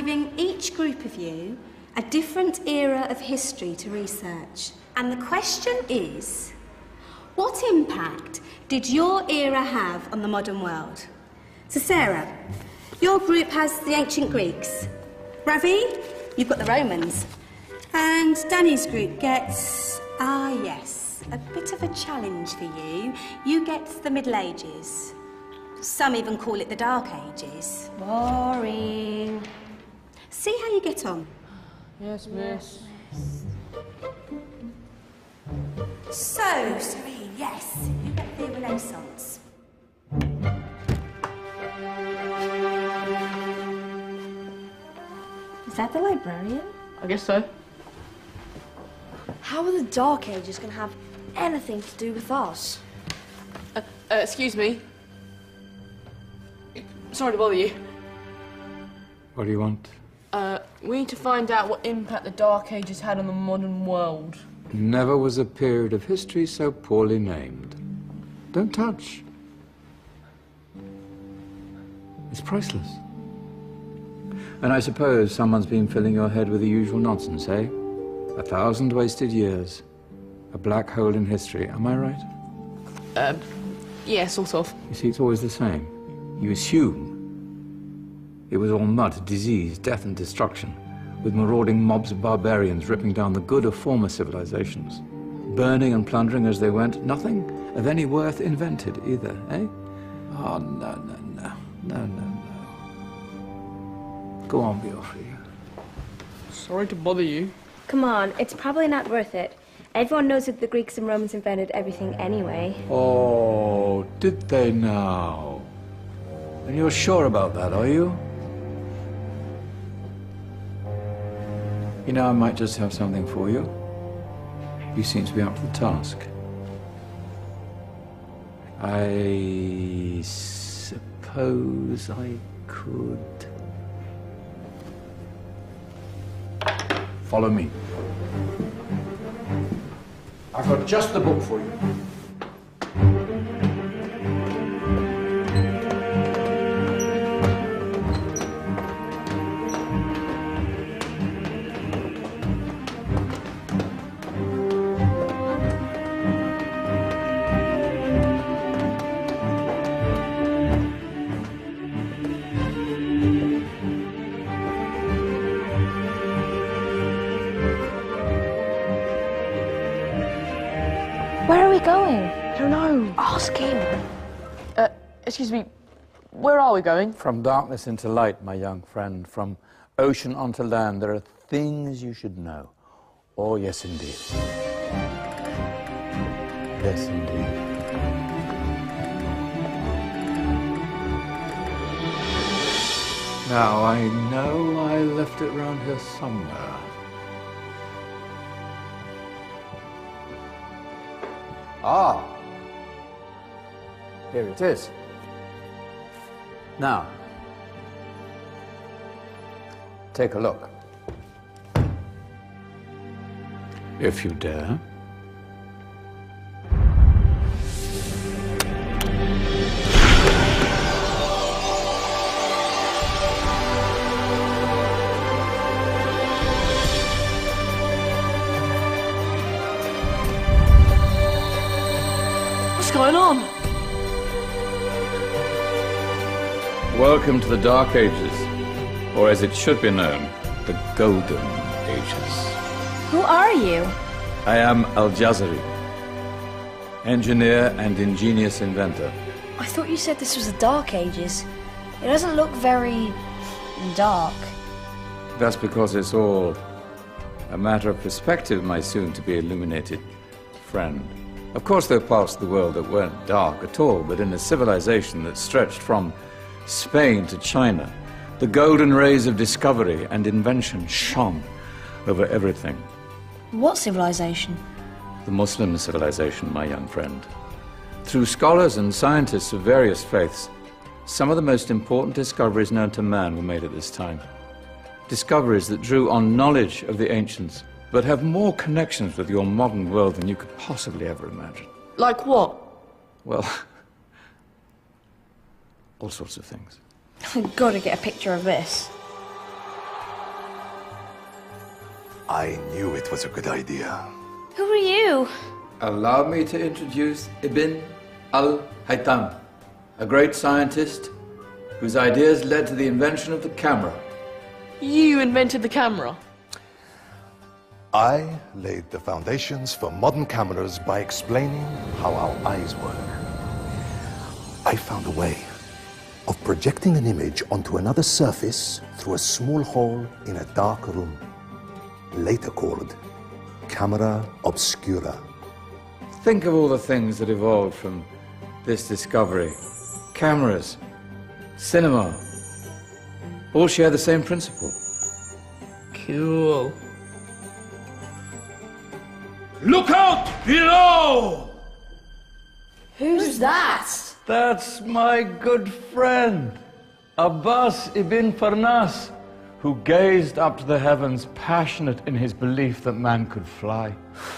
giving each group of you a different era of history to research. And the question is, what impact did your era have on the modern world? So Sarah, your group has the ancient Greeks. Ravi, you've got the Romans. And Danny's group gets, yes, a bit of a challenge for you. You get the Middle Ages. Some even call it the Dark Ages. Boring. See how you get on. Yes, miss. So, Serene, yes, you get the Renaissance. Is that the librarian? I guess so. How are the Dark Ages going to have anything to do with us? Excuse me. Sorry to bother you. What do you want? We need to find out what impact the Dark Ages had on the modern world. Never was a period of history so poorly named. Don't touch. It's priceless. And I suppose someone's been filling your head with the usual nonsense, eh? 1,000 wasted years. A black hole in history, am I right? Yeah, sort of. You see, it's always the same. You assume it was all mud, disease, death and destruction, with marauding mobs of barbarians ripping down the good of former civilizations, burning and plundering as they went, nothing of any worth invented either, eh? Oh, no. Go on, Beofrey. Sorry to bother you. Come on, it's probably not worth it. Everyone knows that the Greeks and Romans invented everything anyway. Oh, did they now? And you're sure about that, are you? You know, I might just have something for you. You seem to be up to the task. I suppose I could... Follow me. I've got just the book for you. Where are we going? I don't know. Ask him. Excuse me. Where are we going? From darkness into light, my young friend. From ocean onto land, there are things you should know. Oh, yes, indeed. Yes, indeed. Now, I know I left it round here somewhere. Ah, here it is. Now, take a look. If you dare. What's going on? Welcome to the Dark Ages, or as it should be known, the Golden Ages. Who are you? I am Al-Jazari, engineer and ingenious inventor. I thought you said this was the Dark Ages. It doesn't look very... dark. That's because it's all a matter of perspective, my soon-to-be illuminated friend. Of course, there are parts of the world that weren't dark at all, but in a civilization that stretched from Spain to China, the golden rays of discovery and invention shone over everything. What civilization? The Muslim civilization, my young friend. Through scholars and scientists of various faiths, some of the most important discoveries known to man were made at this time. Discoveries that drew on knowledge of the ancients, but have more connections with your modern world than you could possibly ever imagine. Like what? Well, all sorts of things. I've got to get a picture of this. I knew it was a good idea. Who are you? Allow me to introduce Ibn al-Haytham, a great scientist whose ideas led to the invention of the camera. You invented the camera? I laid the foundations for modern cameras by explaining how our eyes work. I found a way of projecting an image onto another surface through a small hole in a dark room, later called camera obscura. Think of all the things that evolved from this discovery. Cameras, cinema, all share the same principle. Cool. Look out below! Who's that? That's my good friend, Abbas ibn Farnas, who gazed up to the heavens, passionate in his belief that man could fly.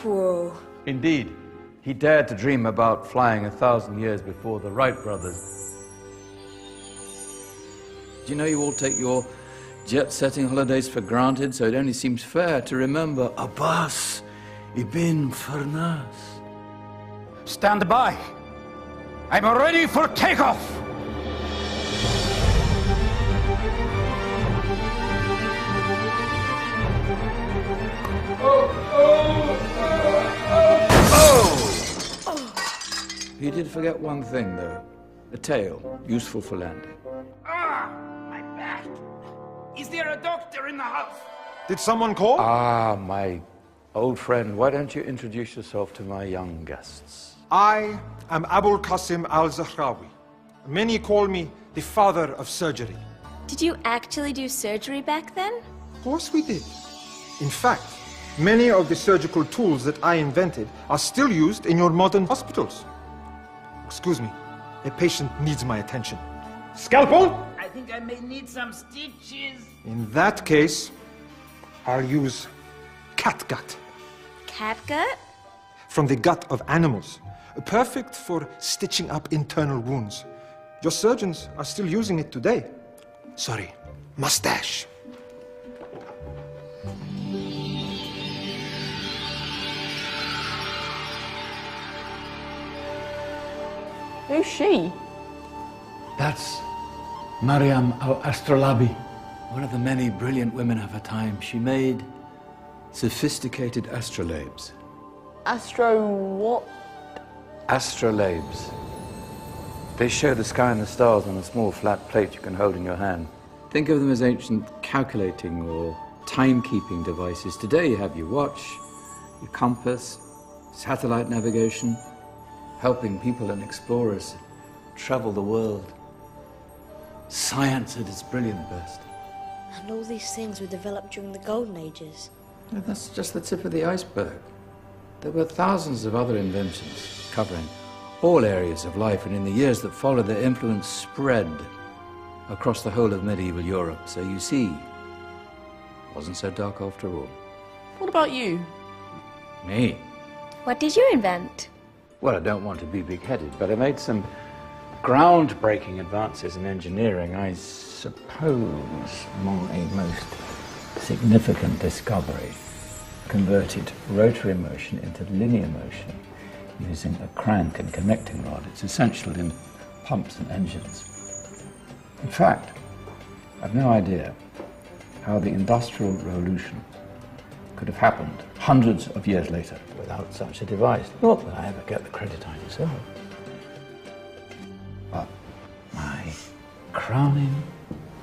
Whoa. Indeed, he dared to dream about flying 1,000 years before the Wright brothers. Do you know you all take your jet-setting holidays for granted, so it only seems fair to remember Abbas ibn Farnas? Stand by. I'm ready for takeoff. He did forget one thing, though. A tail, useful for landing. Ah, my back. Is there a doctor in the house? Did someone call? Ah, my old friend, why don't you introduce yourself to my young guests? I am Abul Qasim al-Zahrawi. Many call me the father of surgery. Did you actually do surgery back then? Of course we did. In fact, many of the surgical tools that I invented are still used in your modern hospitals. Excuse me, a patient needs my attention. Scalpel? I think I may need some stitches. In that case, I'll use catgut. Catgut? From the gut of animals. Perfect for stitching up internal wounds. Your surgeons are still using it today. Sorry, mustache. Who's she? That's Maryam al-Astrolabi, one of the many brilliant women of her time. She made sophisticated astrolabes. Astro what? Astrolabes. They show the sky and the stars on a small flat plate you can hold in your hand. Think of them as ancient calculating or timekeeping devices. Today you have your watch, your compass, satellite navigation, helping people and explorers travel the world. Science at its brilliant best. And all these things were developed during the Golden Ages. No, that's just the tip of the iceberg. There were thousands of other inventions covering all areas of life, and in the years that followed, their influence spread across the whole of medieval Europe. So you see, it wasn't so dark after all. What about you? Me? What did you invent? Well, I don't want to be big-headed, but I made some groundbreaking advances in engineering. I suppose my most significant discovery converted rotary motion into linear motion using a crank and connecting rod. It's essential in pumps and engines. In fact, I've no idea how the Industrial Revolution could have happened hundreds of years later without such a device. Not that I ever get the credit I deserve. But my crowning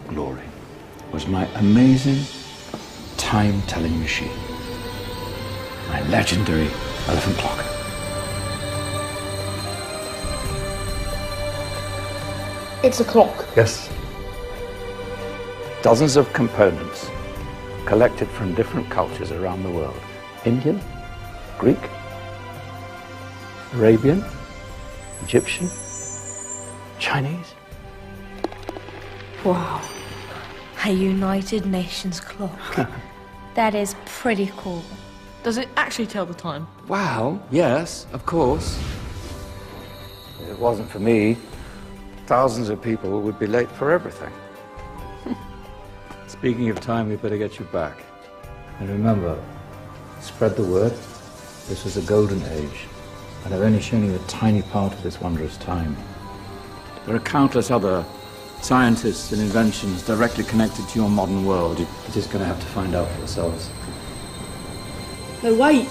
glory was my amazing time-telling machine. My legendary elephant clock. It's a clock. Yes. Dozens of components collected from different cultures around the world. Indian, Greek, Arabian, Egyptian, Chinese. Wow. A United Nations clock. That is pretty cool. Does it actually tell the time? Well, yes, of course. If it wasn't for me, thousands of people would be late for everything. Speaking of time, we better get you back. And remember, Spread the word. This was a golden age, and I've only shown you a tiny part of this wondrous time. There are countless other scientists and inventions directly connected to your modern world. You're just going to have to find out for yourselves. No, wait.